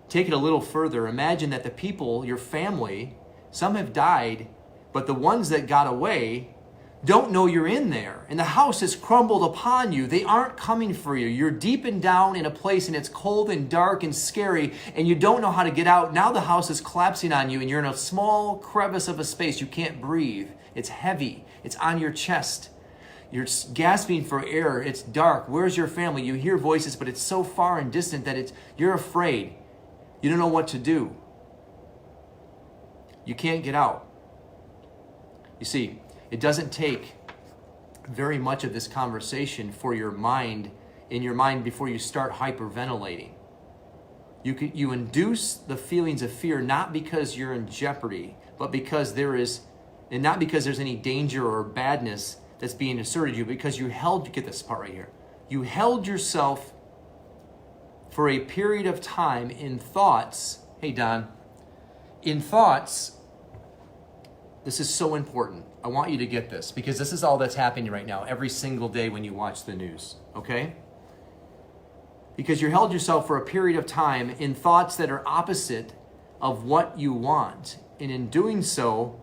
Take it a little further. Imagine that the people, your family, some have died, but the ones that got away don't know you're in there. And the house has crumbled upon you. They aren't coming for you. You're deep and down in a place and it's cold and dark and scary and you don't know how to get out. Now the house is collapsing on you and you're in a small crevice of a space. You can't breathe. It's heavy. It's on your chest. You're gasping for air. It's dark. Where's your family? You hear voices, but it's so far and distant that you're afraid. You don't know what to do. You can't get out. You see, it doesn't take very much of this conversation for your mind, in your mind before you start hyperventilating. You induce the feelings of fear not because you're in jeopardy, but because and not because there's any danger or badness that's being asserted you, because get this part right here. You held yourself for a period of time in thoughts. Hey, Don. In thoughts, this is so important. I want you to get this because this is all that's happening right now every single day when you watch the news, okay? Because you held yourself for a period of time in thoughts that are opposite of what you want. And in doing so,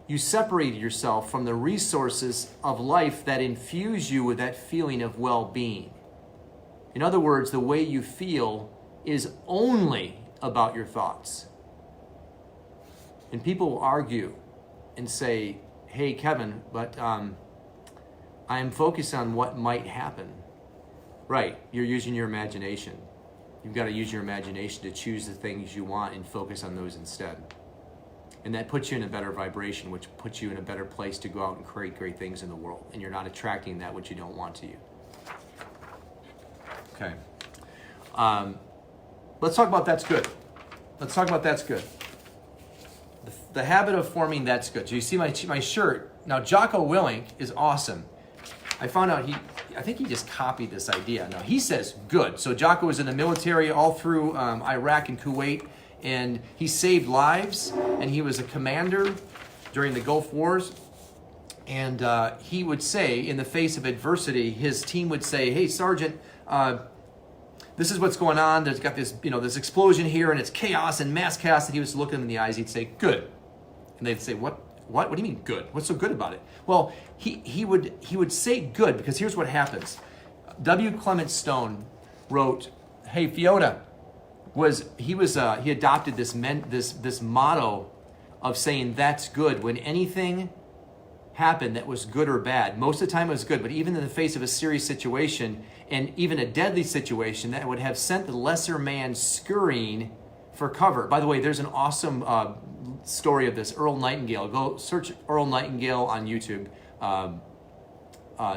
you separated yourself from the resources of life that infuse you with that feeling of well-being. In other words, the way you feel is only about your thoughts. And people will argue and say, hey, Kevin, but I am focused on what might happen. Right, you're using your imagination. You've got to use your imagination to choose the things you want and focus on those instead. And that puts you in a better vibration, which puts you in a better place to go out and create great things in the world. And you're not attracting that which you don't want to you. Okay. Let's talk about that's good. Let's talk about that's good. The habit of forming that's good. So you see my shirt. Now, Jocko Willink is awesome. I found out I think he just copied this idea. Now, he says good. So Jocko was in the military all through Iraq and Kuwait, and he saved lives, and he was a commander during the Gulf Wars. And he would say, in the face of adversity, his team would say, hey, Sergeant, this is what's going on. There's got this, this explosion here, and it's chaos and mass chaos. And he was looking them in the eyes. He'd say, good. And they'd say, what? What do you mean good? What's so good about it? Well, he would say good because here's what happens. W. Clement Stone wrote, hey, Fiona, he adopted this motto of saying that's good when anything happened that was good or bad. Most of the time it was good, but even in the face of a serious situation and even a deadly situation that would have sent the lesser man scurrying for cover. By the way, there's an awesome story of this. Earl Nightingale. Go search Earl Nightingale on YouTube.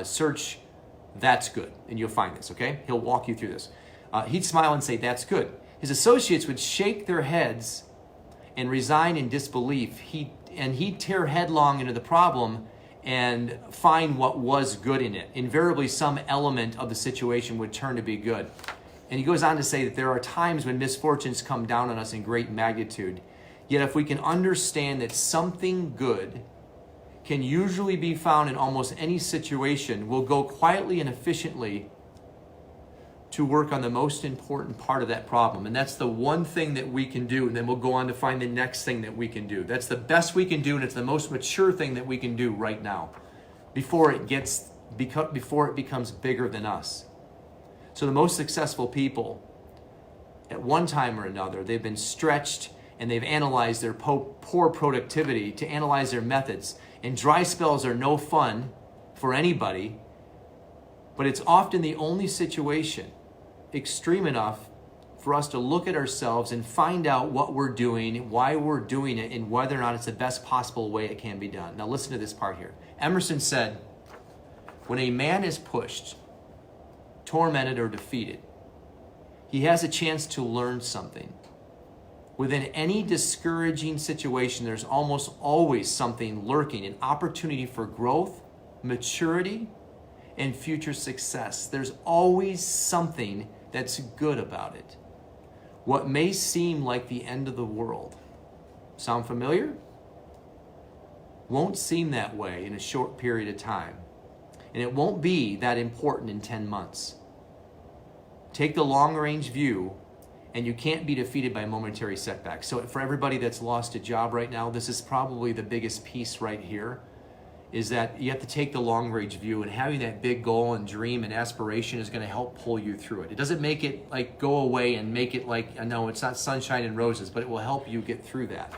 Search that's good, and you'll find this, okay? He'll walk you through this. He'd smile and say, that's good. His associates would shake their heads and resign in disbelief. He'd tear headlong into the problem and find what was good in it. Invariably, some element of the situation would turn to be good. And he goes on to say that there are times when misfortunes come down on us in great magnitude. Yet if we can understand that something good can usually be found in almost any situation, we'll go quietly and efficiently to work on the most important part of that problem. And that's the one thing that we can do. And then we'll go on to find the next thing that we can do. That's the best we can do, and it's the most mature thing that we can do right now before it becomes bigger than us. So the most successful people, at one time or another, they've been stretched and they've analyzed their poor productivity to analyze their methods. And dry spells are no fun for anybody, but it's often the only situation extreme enough for us to look at ourselves and find out what we're doing, why we're doing it, and whether or not it's the best possible way it can be done. Now listen to this part here. Emerson said, when a man is pushed, tormented, or defeated, he has a chance to learn something. Within any discouraging situation, there's almost always something lurking, an opportunity for growth, maturity, and future success. There's always something that's good about it. What may seem like the end of the world, sound familiar? Won't seem that way in a short period of time. And it won't be that important in 10 months. Take the long-range view, and you can't be defeated by momentary setbacks. So for everybody that's lost a job right now, this is probably the biggest piece right here, is that you have to take the long-range view, and having that big goal and dream and aspiration is going to help pull you through it. It doesn't make it like go away and make it like, I know it's not sunshine and roses, but it will help you get through that.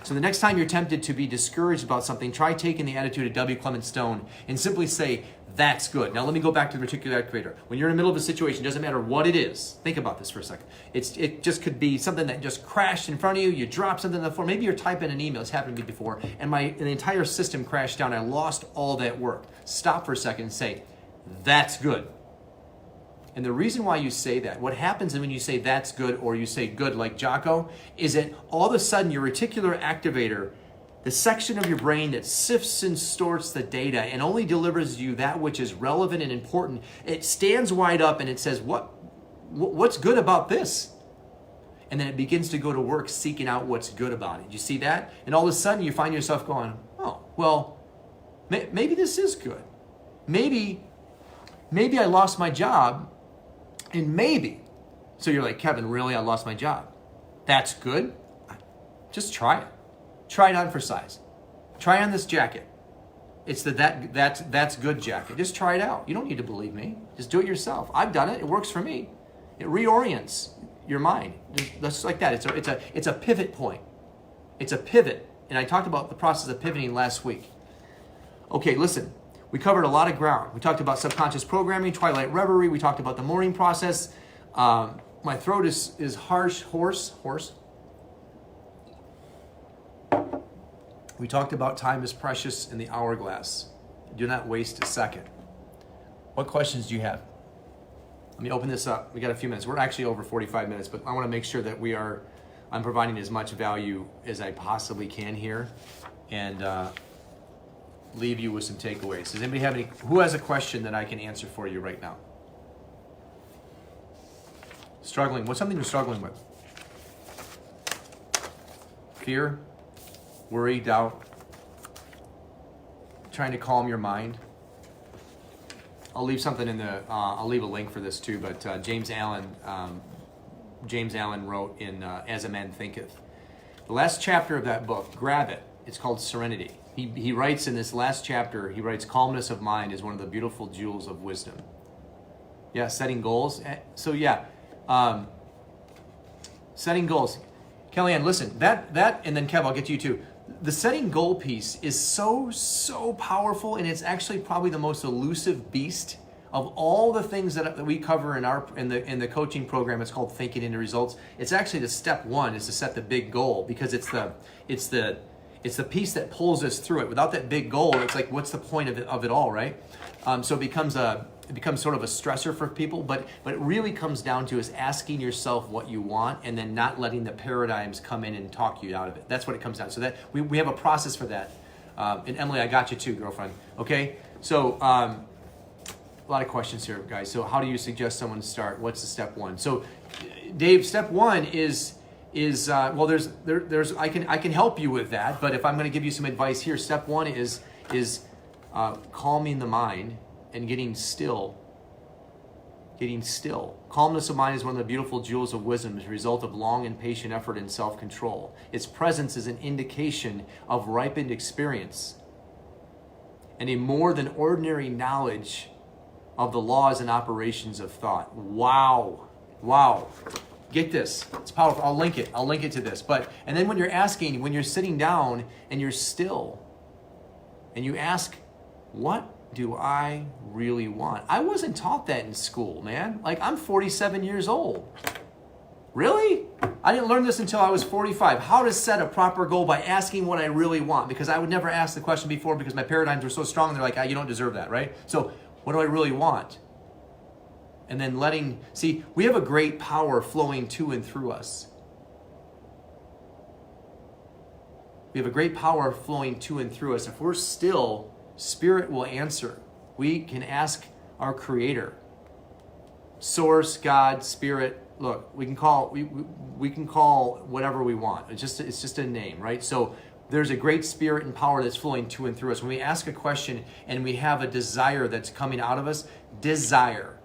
So the next time you're tempted to be discouraged about something, try taking the attitude of W. Clement Stone and simply say, that's good. Now let me go back to the reticular activator. When you're in the middle of a situation, it doesn't matter what it is. Think about this for a second. It just could be something that just crashed in front of you. You dropped something on the floor. Maybe you're typing an email. It's happened to me before. And the entire system crashed down. I lost all that work. Stop for a second and say, that's good. And the reason why you say that, what happens when you say that's good or you say good like Jocko, is that all of a sudden your reticular activator, the section of your brain that sifts and sorts the data and only delivers you that which is relevant and important, it stands wide up and it says, what's good about this? And then it begins to go to work seeking out what's good about it. You see that? And all of a sudden you find yourself going, oh, well, maybe this is good. Maybe I lost my job, and maybe. So you're like, Kevin, really? I lost my job. That's good? Just try it. Try it on for size. Try on this jacket. It's the that's good jacket. Just try it out. You don't need to believe me. Just do it yourself. I've done it. It works for me. It reorients your mind. Just like that. It's a pivot point. It's a pivot. And I talked about the process of pivoting last week. Okay, listen. We covered a lot of ground. We talked about subconscious programming, Twilight Reverie. We talked about the morning process. My throat is hoarse. We talked about time is precious in the hourglass. Do not waste a second. What questions do you have? Let me open this up. We got a few minutes. We're actually over 45 minutes, but I want to make sure that I'm providing as much value as I possibly can here, and leave you with some takeaways. Does anybody who has a question that I can answer for you right now? Struggling. What's something you're struggling with? Fear, worry, doubt, trying to calm your mind. I'll leave something I'll leave a link for this too, but James Allen wrote in As a Man Thinketh. The last chapter of that book, grab it. It's called Serenity. He writes in this last chapter, he writes, calmness of mind is one of the beautiful jewels of wisdom. Yeah, setting goals. So yeah, setting goals. Kellyanne, listen, that, and then Kev, I'll get to you too. The setting goal piece is so powerful, and it's actually probably the most elusive beast of all the things that we cover in the coaching program. It's called Thinking into Results. It's actually the step one is to set the big goal, because it's the piece that pulls us through it. Without that big goal, it's like, what's the point of it all, right? So it becomes sort of a stressor for people, but it really comes down to is asking yourself what you want and then not letting the paradigms come in and talk you out of it. That's what it comes down to. So that we have a process for that. And Emily, I got you too, girlfriend. Okay, so a lot of questions here, guys. So how do you suggest someone start? What's the step one? So Dave, step one is well, there's I can help you with that, but if I'm going to give you some advice here, step one is calming the mind and getting still. Getting still. Calmness of mind is one of the beautiful jewels of wisdom as a result of long and patient effort and self-control. Its presence is an indication of ripened experience and a more than ordinary knowledge of the laws and operations of thought. Wow. Wow. Get this. It's powerful. I'll link it to this. And then when you're sitting down and you're still and you ask, what do I really want? I wasn't taught that in school, man. Like, I'm 47 years old. Really? I didn't learn this until I was 45. How to set a proper goal by asking what I really want, because I would never ask the question before because my paradigms were so strong. They're like, you don't deserve that, right? So what do I really want? And then we have a great power flowing to and through us. We have a great power flowing to and through us. If we're still, Spirit will answer. We can ask our Creator, Source, God, Spirit. Look, we can call whatever we want. It's just a name, right? So there's a great spirit and power that's flowing to and through us. When we ask a question and we have a desire that's coming out of us, desire.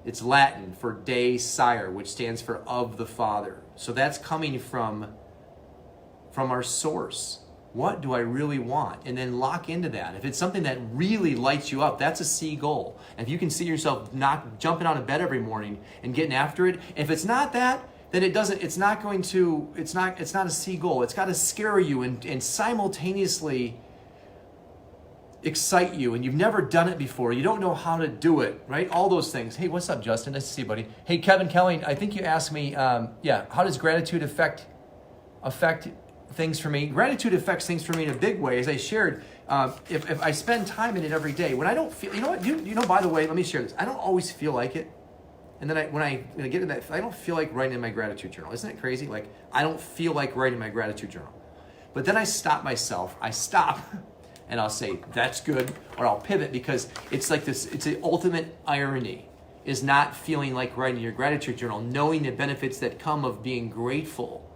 It's Latin for de sire, which stands for of the Father. So that's coming from our source. What do I really want? And then lock into that. If it's something that really lights you up, that's a C goal. And if you can see yourself jumping out of bed every morning and getting after it, if it's not that, then it's not a C goal. It's got to scare you and simultaneously excite you, and you've never done it before. You don't know how to do it, right? All those things. Hey, what's up, Justin? Nice to see you, buddy. Hey, Kevin Kelly, I think you asked me, how does gratitude affect things for me? Gratitude affects things for me in a big way. As I shared, if I spend time in it every day, when I don't feel, by the way, let me share this. I don't always feel like it. And then when I get in that, I don't feel like writing in my gratitude journal. Isn't that crazy? Like, I don't feel like writing my gratitude journal. But then I stop myself. And I'll say, that's good, or I'll pivot, because it's like this, it's the ultimate irony, is not feeling like writing your gratitude journal, knowing the benefits that come of being grateful.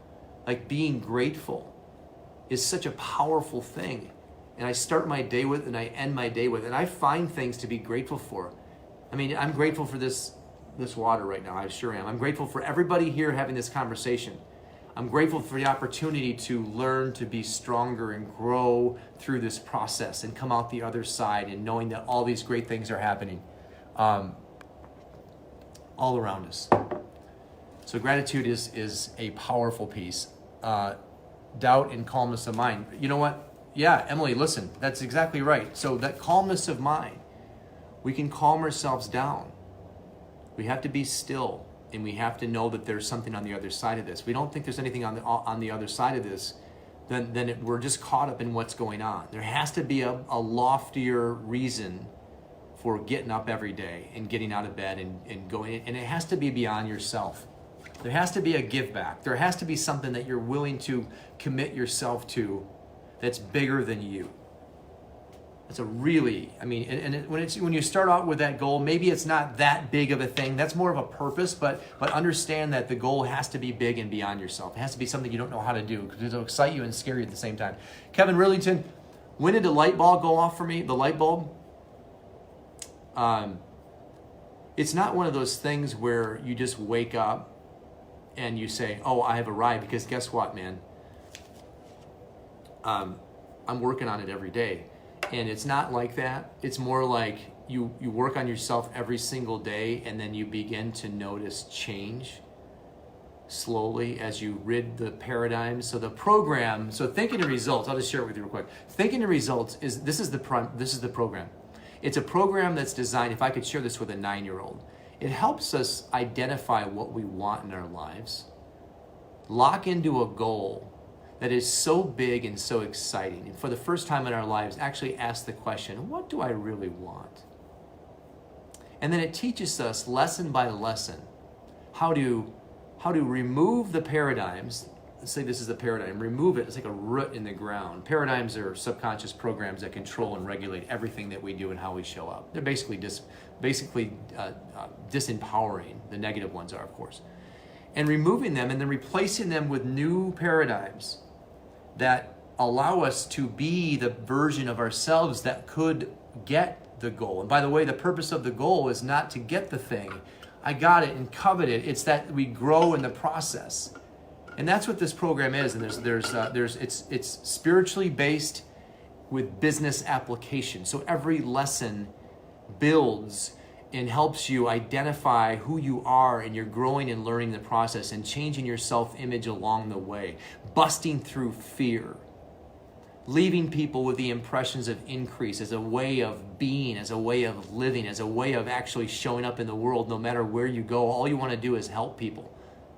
Like, being grateful is such a powerful thing. And I start my day with, and I end my day with, and I find things to be grateful for. I mean, I'm grateful for this water right now, I sure am. I'm grateful for everybody here having this conversation. I'm grateful for the opportunity to learn to be stronger and grow through this process and come out the other side, and knowing that all these great things are happening all around us. So gratitude is a powerful piece. Doubt and calmness of mind. You know what? Yeah, Emily, listen, that's exactly right. So that calmness of mind, we can calm ourselves down. We have to be still. And we have to know that there's something on the other side of this. We don't think there's anything on the other side of this, then we're just caught up in what's going on. There has to be a loftier reason for getting up every day and getting out of bed and going, and it has to be beyond yourself. There has to be a give back. There has to be something that you're willing to commit yourself to that's bigger than you. It's a really, when you start out with that goal, maybe it's not that big of a thing. That's more of a purpose, but understand that the goal has to be big and beyond yourself. It has to be something you don't know how to do, because it'll excite you and scare you at the same time. Kevin Rillington, when did the light bulb go off for me? The light bulb? It's not one of those things where you just wake up and you say, oh, I have arrived, because guess what, man? I'm working on it every day. And it's not like that. It's more like you work on yourself every single day, and then you begin to notice change slowly as you rid the paradigms. So the program, so thinking the results, I'll just share it with you real quick. Thinking the results this is the program. It's a program that's designed, if I could share this with a 9-year-old, it helps us identify what we want in our lives, lock into a goal that is so big and so exciting, and for the first time in our lives, actually ask the question, what do I really want? And then it teaches us lesson by lesson how to remove the paradigms let's say this is the paradigm, remove it, it's like a root in the ground. Paradigms are subconscious programs that control and regulate everything that we do and how we show up. They're basically disempowering. The negative ones are, of course. And removing them and then replacing them with new paradigms that allow us to be the version of ourselves that could get the goal. And by the way, the purpose of the goal is not to get the thing. I got it and covet it. It's that we grow in the process. And that's what this program is. And it's spiritually based with business application. So every lesson builds and helps you identify who you are, and you're growing and learning the process and changing your self-image along the way, busting through fear, leaving people with the impressions of increase as a way of being, as a way of living, as a way of actually showing up in the world. No matter where you go, all you want to do is help people.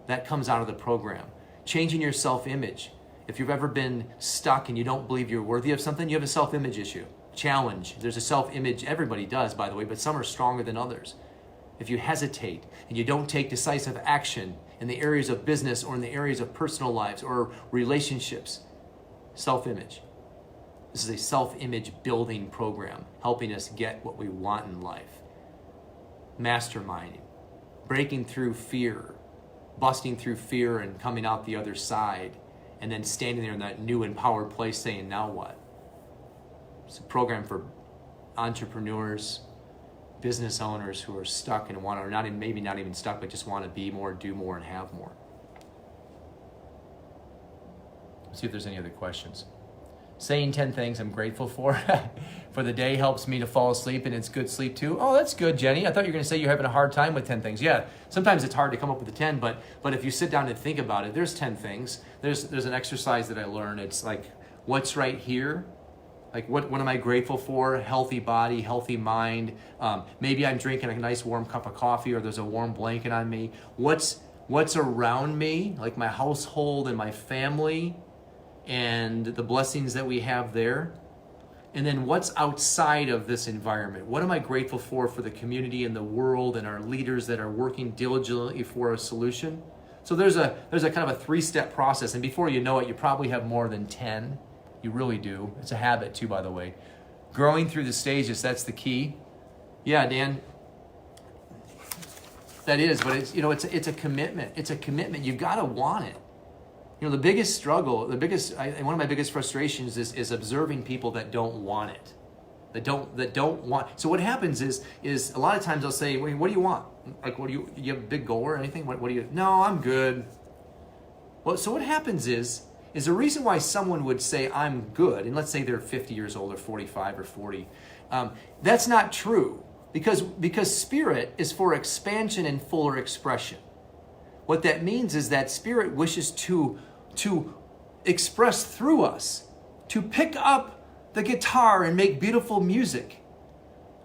That comes out of the program. Changing your self-image. If you've ever been stuck and you don't believe you're worthy of something, you have a self-image issue. Challenge. There's a self-image, everybody does, by the way, but some are stronger than others. If you hesitate and you don't take decisive action in the areas of business or in the areas of personal lives or relationships, self-image. This is a self-image building program, helping us get what we want in life. Masterminding, breaking through fear, busting through fear and coming out the other side, and then standing there in that new empowered place saying, now what? It's a program for entrepreneurs, business owners who are stuck and want to, or not even, maybe not even stuck, but just want to be more, do more, and have more. See if there's any other questions. Saying 10 things I'm grateful for the day helps me to fall asleep, and it's good sleep too. Oh, that's good, Jenny. I thought you were going to say you're having a hard time with 10 things. Yeah, sometimes it's hard to come up with the 10, but if you sit down and think about it, there's 10 things. There's an exercise that I learned. It's like, what's right here? Like, what am I grateful for? Healthy body, healthy mind. Maybe I'm drinking a nice warm cup of coffee, or there's a warm blanket on me. What's around me, like my household and my family, and the blessings that we have there. And then what's outside of this environment? What am I grateful for the community and the world and our leaders that are working diligently for a solution? So there's a kind of a 3-step process, and before you know it, you probably have more than 10. You really do. It's a habit too, by the way. Growing through the stages, that's the key. Yeah, Dan. That is, but it's a commitment. It's a commitment. You've got to want it. The biggest struggle, one of my biggest frustrations is observing people that don't want it. That don't want. So what happens is a lot of times I'll say, "Wait, what do you want? Like, you have a big goal or anything? What do you? No, I'm good." Well, so what happens is the reason why someone would say I'm good, and let's say they're 50 years old or 45 or 40, that's not true, because spirit is for expansion and fuller expression. What that means is that spirit wishes to express through us, to pick up the guitar and make beautiful music,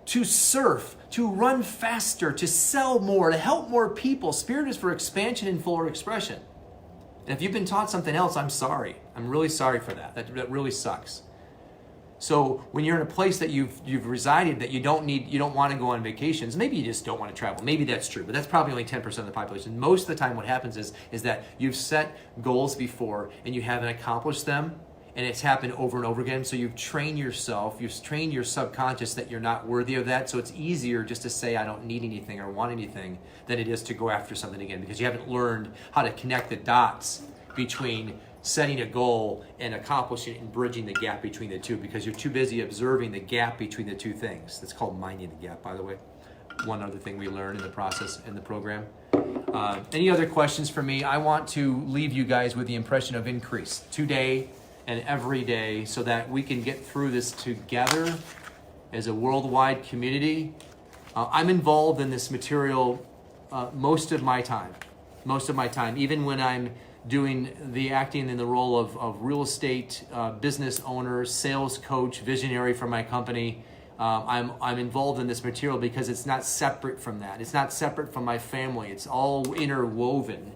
to surf, to run faster, to sell more, to help more people. Spirit is for expansion and fuller expression. And if you've been taught something else, I'm sorry. I'm really sorry for that. That really sucks. So when you're in a place that you've resided that you don't want to go on vacations, maybe you just don't want to travel. Maybe that's true, but that's probably only 10% of the population. Most of the time what happens is that you've set goals before and you haven't accomplished them, and it's happened over and over again. So you've trained yourself, you've trained your subconscious that you're not worthy of that. So it's easier just to say I don't need anything or want anything than it is to go after something again, because you haven't learned how to connect the dots between setting a goal and accomplishing it and bridging the gap between the two, because you're too busy observing the gap between the two things. That's called minding the gap, by the way. One other thing we learn in the process, in the program. Any other questions for me? I want to leave you guys with the impression of increase today and every day, so that we can get through this together as a worldwide community. I'm involved in this material most of my time, even when I'm doing the acting in the role of real estate business owner, sales coach, visionary for my company. I'm involved in this material because it's not separate from that. It's not separate from my family. It's all interwoven,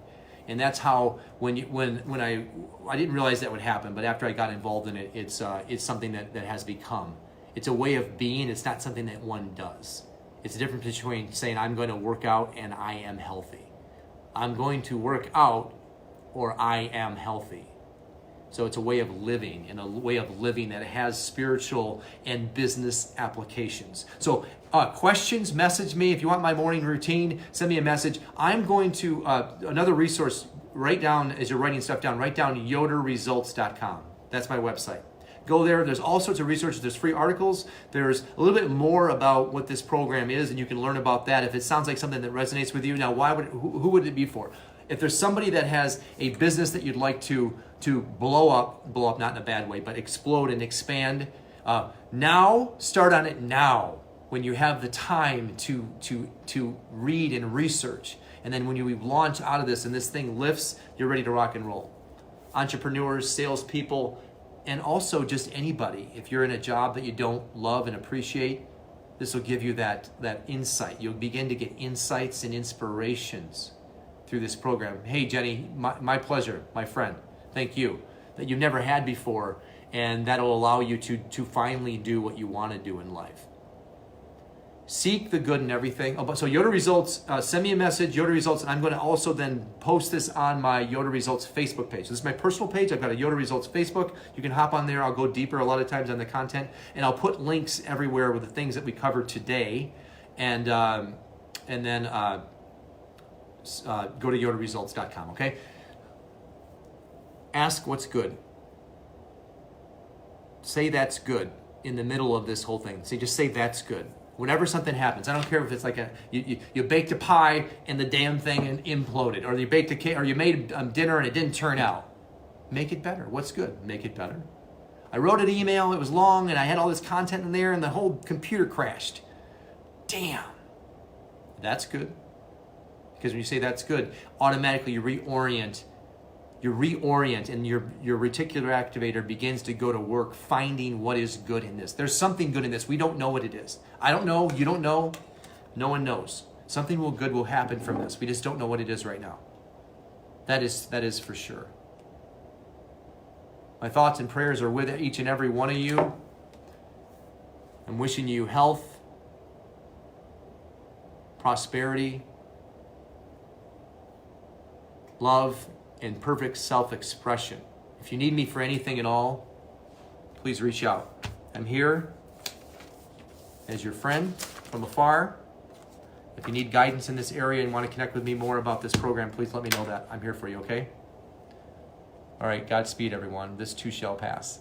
and that's how when I didn't realize that would happen, but after I got involved in it, it's something that has become. It's a way of being. It's not something that one does. It's the difference between saying I'm going to work out and I am healthy. I'm going to work out or I am healthy. So it's a way of living, and a way of living that has spiritual and business applications. So questions, message me. If you want my morning routine, send me a message. I'm going to, another resource, write down, as you're writing stuff down, write down yoderresults.com. That's my website. Go there. There's all sorts of resources. There's free articles. There's a little bit more about what this program is, and you can learn about that. If it sounds like something that resonates with you, now who would it be for? If there's somebody that has a business that you'd like to blow up not in a bad way, but explode and expand, now, start on it now, when you have the time to read and research. And then when you launch out of this and this thing lifts, you're ready to rock and roll. Entrepreneurs, salespeople, and also just anybody. If you're in a job that you don't love and appreciate, this will give you that insight. You'll begin to get insights and inspirations through this program. Hey, Jenny, my pleasure, my friend. Thank you. That you've never had before, and that'll allow you to finally do what you want to do in life. Seek the good in everything. So Yoder Results, send me a message, Yoder Results, and I'm going to also then post this on my Yoder Results Facebook page. This is my personal page. I've got a Yoder Results Facebook. You can hop on there. I'll go deeper a lot of times on the content, and I'll put links everywhere with the things that we covered today, and then go to yoderresults.com, okay? Ask what's good. Say that's good in the middle of this whole thing. Just say that's good. Whenever something happens, I don't care if it's like you baked a pie and the damn thing imploded, or you baked a cake, or you made dinner and it didn't turn out. Make it better. What's good? Make it better. I wrote an email, it was long, and I had all this content in there, and the whole computer crashed. Damn. That's good. Because when you say that's good, automatically you reorient, and your reticular activator begins to go to work finding what is good in this. There's something good in this. We don't know what it is. I don't know. You don't know. No one knows. Something good will happen from this. We just don't know what it is right now. That is for sure. My thoughts and prayers are with each and every one of you. I'm wishing you health, prosperity, love, and perfect self-expression. If you need me for anything at all, please reach out. I'm here as your friend from afar. If you need guidance in this area and want to connect with me more about this program, please let me know that. I'm here for you, okay? All right, Godspeed, everyone. This too shall pass.